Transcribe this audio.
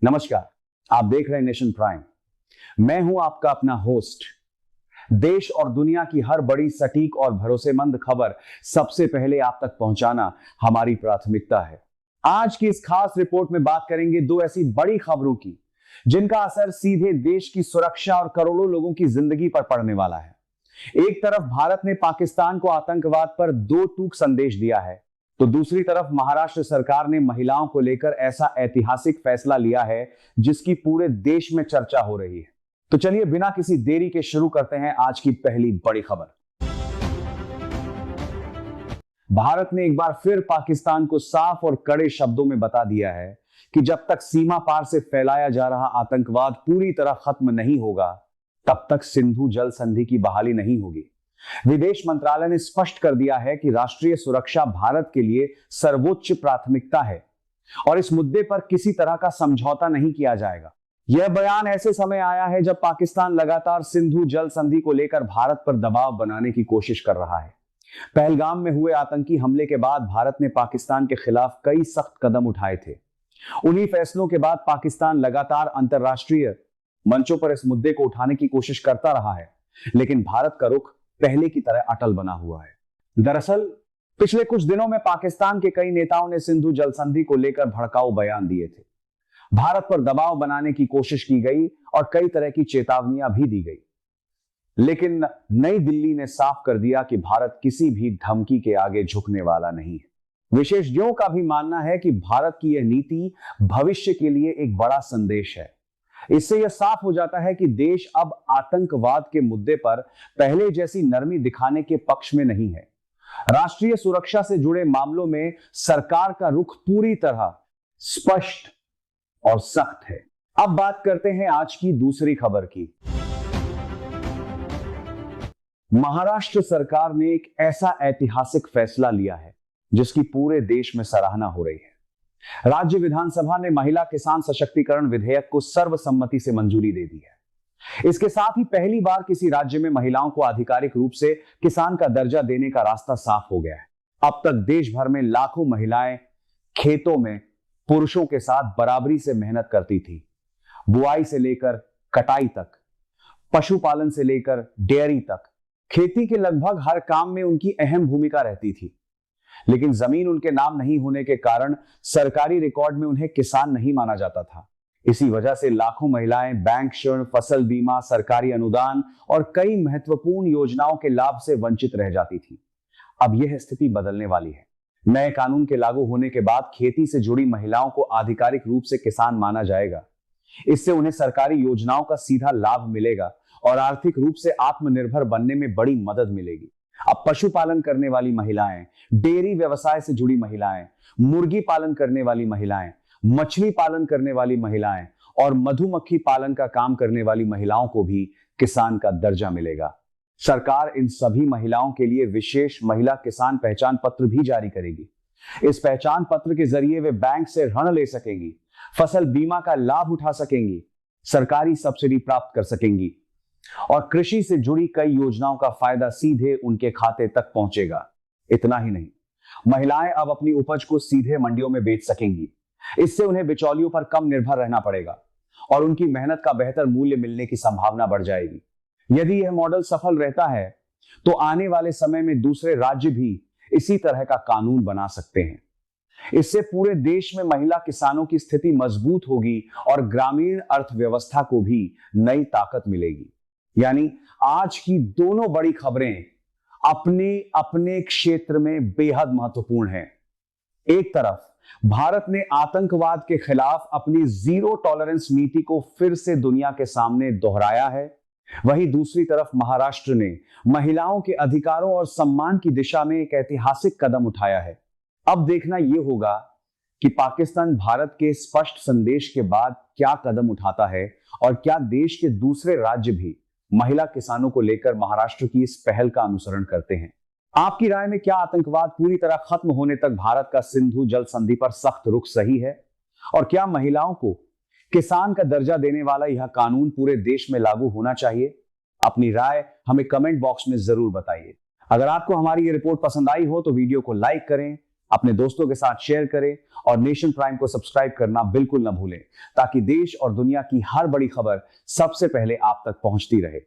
नमस्कार, आप देख रहे हैं नेशन प्राइम। मैं हूं आपका अपना होस्ट। देश और दुनिया की हर बड़ी, सटीक और भरोसेमंद खबर सबसे पहले आप तक पहुंचाना हमारी प्राथमिकता है। आज की इस खास रिपोर्ट में बात करेंगे दो ऐसी बड़ी खबरों की जिनका असर सीधे देश की सुरक्षा और करोड़ों लोगों की जिंदगी पर पड़ने वाला है। एक तरफ भारत ने पाकिस्तान को आतंकवाद पर दो टूक संदेश दिया है, तो दूसरी तरफ महाराष्ट्र सरकार ने महिलाओं को लेकर ऐसा ऐतिहासिक फैसला लिया है जिसकी पूरे देश में चर्चा हो रही है। तो चलिए बिना किसी देरी के शुरू करते हैं आज की पहली बड़ी खबर। भारत ने एक बार फिर पाकिस्तान को साफ और कड़े शब्दों में बता दिया है कि जब तक सीमा पार से फैलाया जा रहा आतंकवाद पूरी तरह खत्म नहीं होगा, तब तक सिंधु जल संधि की बहाली नहीं होगी। विदेश मंत्रालय ने स्पष्ट कर दिया है कि राष्ट्रीय सुरक्षा भारत के लिए सर्वोच्च प्राथमिकता है और इस मुद्दे पर किसी तरह का समझौता नहीं किया जाएगा। यह बयान ऐसे समय आया है जब पाकिस्तान लगातार सिंधु जल संधि को लेकर भारत पर दबाव बनाने की कोशिश कर रहा है। पहलगाम में हुए आतंकी हमले के बाद भारत ने पाकिस्तान के खिलाफ कई सख्त कदम उठाए थे। उन्हीं फैसलों के बाद पाकिस्तान लगातार अंतरराष्ट्रीय मंचों पर इस मुद्दे को उठाने की कोशिश करता रहा है, लेकिन भारत का रुख पहले की तरह अटल बना हुआ है। दरअसल पिछले कुछ दिनों में पाकिस्तान के कई नेताओं ने सिंधु जल संधि को लेकर भड़काऊ बयान दिए थे। भारत पर दबाव बनाने की कोशिश की गई और कई तरह की चेतावनियां भी दी गई, लेकिन नई दिल्ली ने साफ कर दिया कि भारत किसी भी धमकी के आगे झुकने वाला नहीं है। विशेषज्ञों का भी मानना है कि भारत की यह नीति भविष्य के लिए एक बड़ा संदेश है। इससे यह साफ हो जाता है कि देश अब आतंकवाद के मुद्दे पर पहले जैसी नरमी दिखाने के पक्ष में नहीं है। राष्ट्रीय सुरक्षा से जुड़े मामलों में सरकार का रुख पूरी तरह स्पष्ट और सख्त है। अब बात करते हैं आज की दूसरी खबर की। महाराष्ट्र सरकार ने एक ऐसा ऐतिहासिक फैसला लिया है जिसकी पूरे देश में सराहना हो रही है। राज्य विधानसभा ने महिला किसान सशक्तिकरण विधेयक को सर्वसम्मति से मंजूरी दे दी है। इसके साथ ही पहली बार किसी राज्य में महिलाओं को आधिकारिक रूप से किसान का दर्जा देने का रास्ता साफ हो गया है। अब तक देश भर में लाखों महिलाएं खेतों में पुरुषों के साथ बराबरी से मेहनत करती थी। बुआई से लेकर कटाई तक, पशुपालन से लेकर डेयरी तक, खेती के लगभग हर काम में उनकी अहम भूमिका रहती थी। लेकिन जमीन उनके नाम नहीं होने के कारण सरकारी रिकॉर्ड में उन्हें किसान नहीं माना जाता था। इसी वजह से लाखों महिलाएं बैंक ऋण, फसल बीमा, सरकारी अनुदान और कई महत्वपूर्ण योजनाओं के लाभ से वंचित रह जाती थी। अब यह स्थिति बदलने वाली है। नए कानून के लागू होने के बाद खेती से जुड़ी महिलाओं को आधिकारिक रूप से किसान माना जाएगा। इससे उन्हें सरकारी योजनाओं का सीधा लाभ मिलेगा और आर्थिक रूप से आत्मनिर्भर बनने में बड़ी मदद मिलेगी। अब पशुपालन करने वाली महिलाएं, डेयरी व्यवसाय से जुड़ी महिलाएं, मुर्गी पालन करने वाली महिलाएं, मछली पालन करने वाली महिलाएं और मधुमक्खी पालन का काम करने वाली महिलाओं को भी किसान का दर्जा मिलेगा। सरकार इन सभी महिलाओं के लिए विशेष महिला किसान पहचान पत्र भी जारी करेगी। इस पहचान पत्र के जरिए वे बैंक से ऋण ले सकेंगी, फसल बीमा का लाभ उठा सकेंगी, सरकारी सब्सिडी प्राप्त कर सकेंगी और कृषि से जुड़ी कई योजनाओं का फायदा सीधे उनके खाते तक पहुंचेगा। इतना ही नहीं, महिलाएं अब अपनी उपज को सीधे मंडियों में बेच सकेंगी। इससे उन्हें बिचौलियों पर कम निर्भर रहना पड़ेगा और उनकी मेहनत का बेहतर मूल्य मिलने की संभावना बढ़ जाएगी। यदि यह मॉडल सफल रहता है तो आने वाले समय में दूसरे राज्य भी इसी तरह का कानून बना सकते हैं। इससे पूरे देश में महिला किसानों की स्थिति मजबूत होगी और ग्रामीण अर्थव्यवस्था को भी नई ताकत मिलेगी। यानी आज की दोनों बड़ी खबरें अपने अपने क्षेत्र में बेहद महत्वपूर्ण हैं। एक तरफ भारत ने आतंकवाद के खिलाफ अपनी जीरो टॉलरेंस नीति को फिर से दुनिया के सामने दोहराया है, वहीं दूसरी तरफ महाराष्ट्र ने महिलाओं के अधिकारों और सम्मान की दिशा में एक ऐतिहासिक कदम उठाया है। अब देखना यह होगा कि पाकिस्तान भारत के स्पष्ट संदेश के बाद क्या कदम उठाता है और क्या देश के दूसरे राज्य भी महिला किसानों को लेकर महाराष्ट्र की इस पहल का अनुसरण करते हैं। आपकी राय में क्या आतंकवाद पूरी तरह खत्म होने तक भारत का सिंधु जल संधि पर सख्त रुख सही है? और क्या महिलाओं को किसान का दर्जा देने वाला यह कानून पूरे देश में लागू होना चाहिए? अपनी राय हमें कमेंट बॉक्स में जरूर बताइए। अगर आपको हमारी ये रिपोर्ट पसंद आई हो तो वीडियो को लाइक करें, अपने दोस्तों के साथ शेयर करें और नेशन प्राइम को सब्सक्राइब करना बिल्कुल ना भूलें, ताकि देश और दुनिया की हर बड़ी खबर सबसे पहले आप तक पहुंचती रहे।